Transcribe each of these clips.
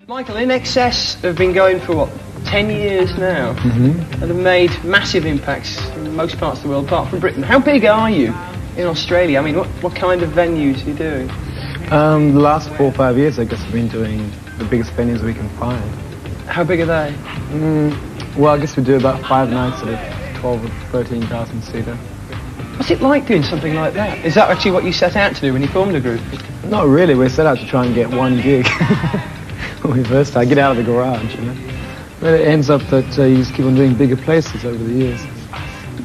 Michael, INXS have been going for, what, 10 years now? And have made massive impacts in most parts of the world, apart from Britain. How big are you in Australia? I mean, what kind of venues are you doing? The last 4 or 5 years, I guess, we've been doing the biggest venues we can find. How big are they? Well, I guess we do about 5 nights at a 12 or 13,000 seater. What's it like doing something like that? Is that actually what you set out to do when you formed a group? Not really. We set out to try and get one gig. When we first started, get out of the garage, you know. But it ends up that you just keep on doing bigger places over the years.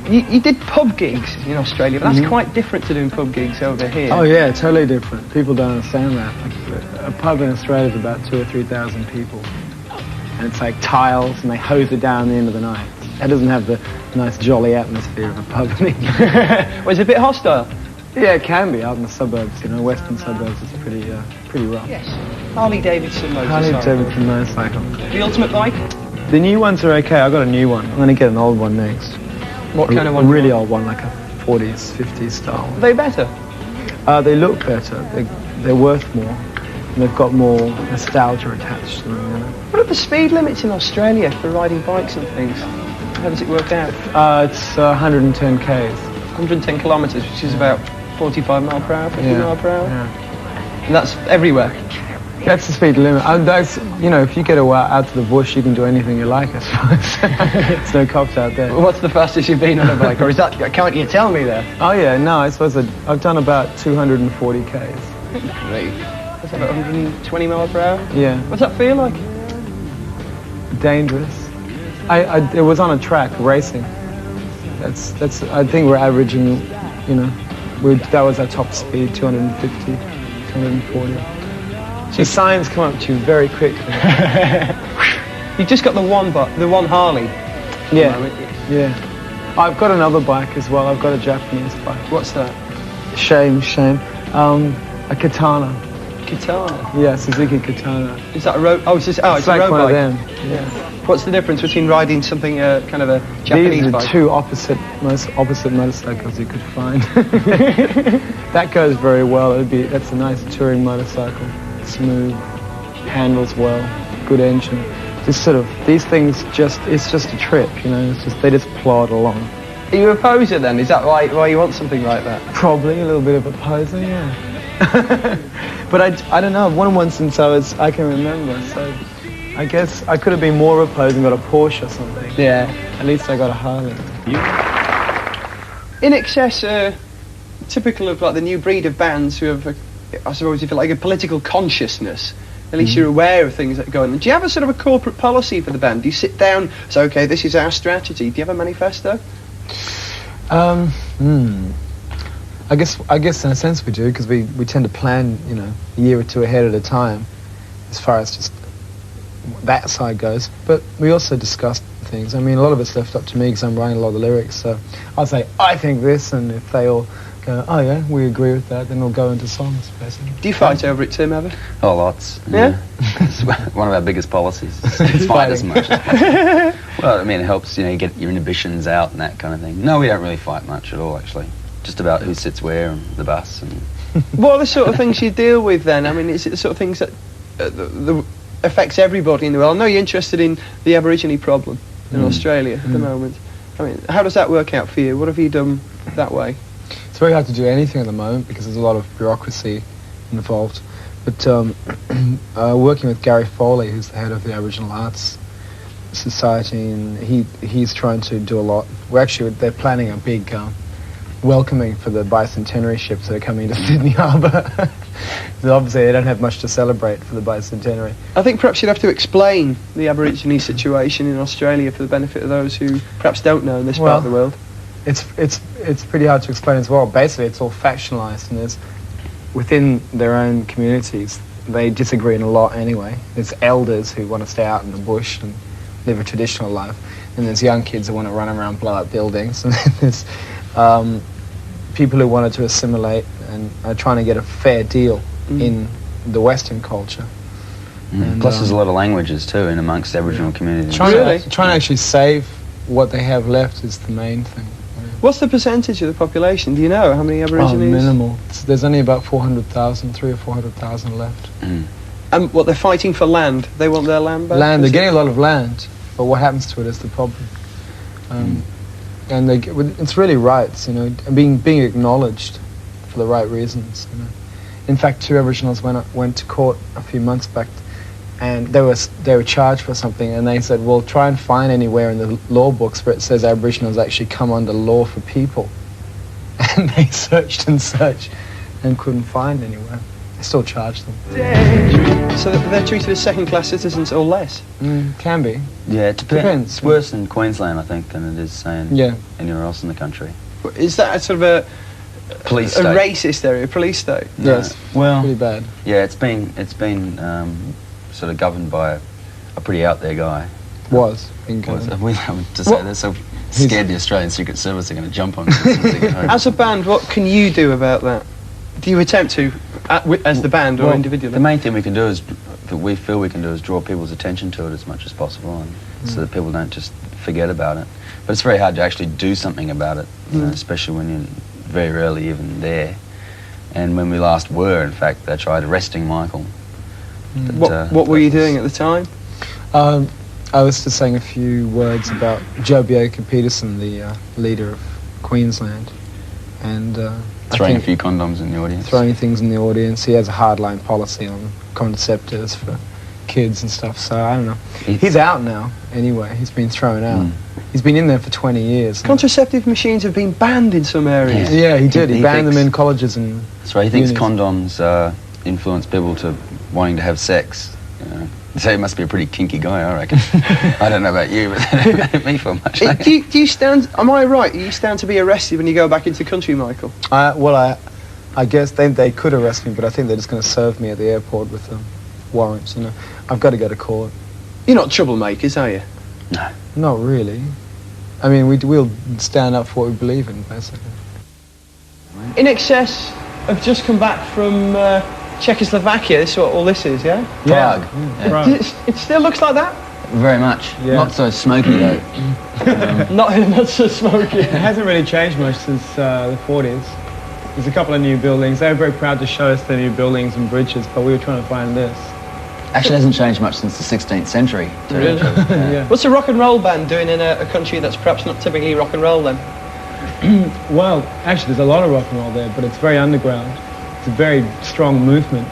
You did pub gigs in Australia, but that's quite different to doing pub gigs over here. Oh yeah, totally different. People don't understand that. Like, a pub in Australia is about 2,000 or 3,000 people. And it's like tiles, and they hose it down at the end of the night. That doesn't have the nice jolly atmosphere of a pub. Was it a bit hostile? Yeah, it can be out in the suburbs, you know, western suburbs. It's pretty rough. Yes. Harley Davidson Harley motorcycle. Davidson motorcycle. The ultimate bike? The new ones are okay. I got a new one. I'm going to get an old one next. What kind of one? A really old one, like a 40s, 50s style. Are they better? They look better. They're worth more. And they've got more nostalgia attached to them, you know. What are the speed limits in Australia for riding bikes and things? How does it work out? It's 110 k's. 110 kilometres, which is about 45 mile per hour, 50 mile per hour? Yeah. And that's everywhere? That's the speed limit. That's, you know, if you get out to the bush, you can do anything you like, I suppose. There's no cops out there. What's the fastest you've been on a bike? Or is that, can't you tell me there? Oh yeah, no, I suppose I've done about 240 k's. Great. That's about 120 mile per hour? Yeah. What's that feel like? Dangerous. It was on a track, racing. That's. I think we're averaging, you know, that was our top speed, 250, 240. The signs come up to you very quickly. You've just got the one Harley. Yeah, yeah. I've got another bike as well. I've got a Japanese bike. What's that? Shame. A Katana. Katana? Yeah, Suzuki Katana. Is that a road? Oh, it's like a road one bike. of them. Yeah. What's the difference between riding something kind of a Japanese These are bike? two most opposite motorcycles you could find. That goes very well. That's a nice touring motorcycle. Smooth, handles well, good engine. These things it's just a trip, you know. They just plod along. Are you a poser then? Is that why you want something like that? Probably a little bit of a poser, yeah. But I don't know. I've wanted one since I can remember. So I guess I could have been more of a poser and got a Porsche or something. Yeah. At least I got a Harley. INXS, typical of like the new breed of bands who have, I suppose, if you like, a political consciousness. At least you're aware of things that are going on. Do you have a sort of a corporate policy for the band? Do you sit down, say, okay, this is our strategy? Do you have a manifesto? I guess in a sense we do, because we tend to plan, you know, a year or two ahead at a time, as far as just that side goes. But we also discuss things. I mean, a lot of it's left up to me because I'm writing a lot of the lyrics. So I'll say, I think this, and if they all go, oh yeah, we agree with that, then we'll go into songs, basically. Do you fight over it, Tim, ever? Oh, lots. Yeah? It's one of our biggest policies. It's fight as much. Well, I mean, it helps, you know, you get your inhibitions out and that kind of thing. No, we don't really fight much at all, actually. Just about who sits where and the bus. And What are the sort of things you deal with then? I mean, is it the sort of things that affects everybody in the world? I know you're interested in the Aborigine problem in Australia at the moment. I mean, how does that work out for you? What have you done that way? It's very hard to do anything at the moment because there's a lot of bureaucracy involved. But working with Gary Foley, who's the head of the Aboriginal Arts Society, and he's trying to do a lot. They're planning a big welcoming for the bicentenary ships that are coming into Sydney Harbour. So obviously they don't have much to celebrate for the bicentenary. I think perhaps you'd have to explain the Aborigine situation in Australia for the benefit of those who perhaps don't know in this part of the world. It's pretty hard to explain as well. Basically, it's all factionalised, and there's within their own communities they disagree in a lot anyway. There's elders who want to stay out in the bush and live a traditional life, and there's young kids who want to run around, blow up buildings, and then there's people who wanted to assimilate and are trying to get a fair deal in the Western culture. And, plus there's a lot of languages too in amongst Aboriginal communities. Trying to actually save what they have left is the main thing. What's the percentage of the population? Do you know how many Aborigines? Minimal. There's only about 300,000 or 400,000 left. And what, they're fighting for land? They want their land back? Land, they're getting a lot of land, but what happens to it is the problem. And it's really rights, you know, being acknowledged for the right reasons. You know. In fact, 2 Aboriginals went to court a few months back, and they were charged for something, and they said, well, try and find anywhere in the law books where it says Aboriginals actually come under law for people. And they searched and searched and couldn't find anywhere. They still charged them. So they're treated as second-class citizens or less? Can be. Yeah, it depends. It's Yeah. worse in Queensland, I think, than it is, say, anywhere else in the country. Is that a sort of a Police a state. racist area, police state? No. Yes. Well, Pretty bad. yeah, it's been sort of governed by a pretty out there guy. Was. In Was, Canada. we have to say What- they're so scared the Australian Secret Service are going to jump on us as soon as they get home. As a band, what can you do about that? Do you attempt to, as the band or Well, individually? The main thing we can do is, that we feel we can do, is draw people's attention to it as much as possible, and so that people don't just forget about it. But it's very hard to actually do something about it, you know, especially when you're very rarely even there. And when we last were, in fact, they tried arresting Michael. But, what were you doing at the time? I was just saying a few words about Joe Bioka-Peterson, the leader of Queensland, and Throwing I a think few condoms in the audience. throwing things in the audience. He has a hardline policy on contraceptives for kids and stuff. So I don't know. He's out now. Anyway, he's been thrown out. He's been in there for 20 years. Contraceptive machines have been banned in some areas. Yeah, he did. He He banned them thinks- in colleges and. That's right. He thinks unis. condoms influence people to wanting to have sex. You know. So he must be a pretty kinky guy, I reckon. I don't know about you, but that don't me for much. Do you stand? Am I right? Do you stand to be arrested when you go back into the country, Michael? I guess they could arrest me, but I think they're just going to serve me at the airport with warrants. You know, I've got to go to court. You're not troublemakers, are you? No. Not really. I mean, we'll stand up for what we believe in, basically. INXS have just come back from Czechoslovakia. This is what all this is, yeah? Prague. It still looks like that. Very much. Yeah. Not so smoky though. Not so smoky. It hasn't really changed much since the 40s. There's a couple of new buildings. They were very proud to show us the new buildings and bridges, but we were trying to find this. Actually, hasn't changed much since the 16th century. Really? Yeah. What's a rock and roll band doing in a country that's perhaps not typically rock and roll then? Well, actually, there's a lot of rock and roll there, but it's very underground. It's a very strong movement.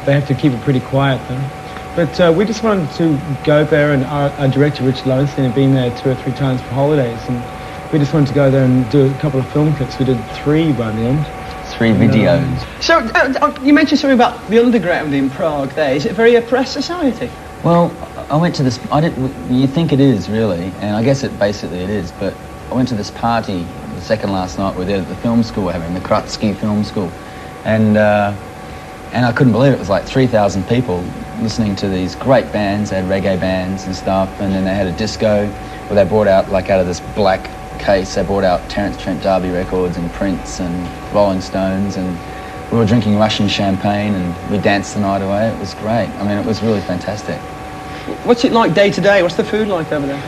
They have to keep it pretty quiet, though. But we just wanted to go there, and our director, Richard Lowenstein, had been there 2 or 3 times for holidays, and we just wanted to go there and do a couple of film clips. We did 3 by the end. 3 videos. So you mentioned something about the underground in Prague there. Is it a very oppressed society? Well, I went to this. You think it is really, and I guess it is. But I went to this party the second last night. We're there at the film school, we're having the Kratsky Film School, and I couldn't believe it. It was like 3,000 people listening to these great bands. They had reggae bands and stuff, and then they had a disco where they brought out, like out of this black case, they brought out Terence Trent D'Arby records and Prince and Rolling Stones, and we were drinking Russian champagne and we danced the night away. It was great. I mean, it was really fantastic. What's it like day to day? What's the food like over there?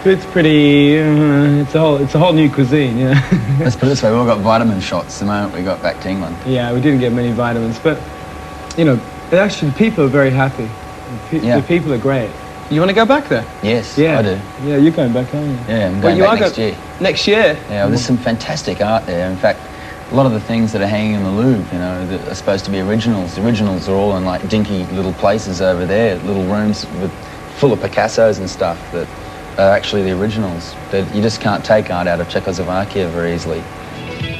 It's pretty. It's a whole new cuisine. Yeah. Let's put it this way: we all got vitamin shots the moment we got back to England. Yeah, we didn't get many vitamins, but you know, actually, the people are very happy. Yeah. The people are great. You want to go back there? Yes, Yeah, I do. Yeah, you're going back, aren't you? Yeah, I'm Well, going you back are next year. Next year? Yeah, well, there's some fantastic art there. In fact, a lot of the things that are hanging in the Louvre, you know, that are supposed to be originals. The originals are all in like dinky little places over there, little rooms full of Picassos and stuff that are actually the originals. That you just can't take art out of Czechoslovakia very easily.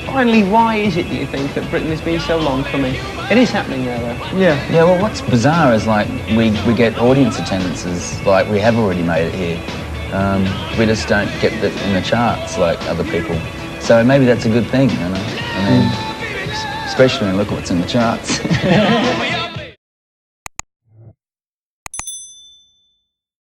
Finally, why is it, do you think, that Britain has been so long coming? It is happening now, though. Yeah. Yeah, well, what's bizarre is like we get audience attendances like we have already made it here. We just don't get it in the charts like other people. So maybe that's a good thing, you know. I mean, especially when you look at what's in the charts.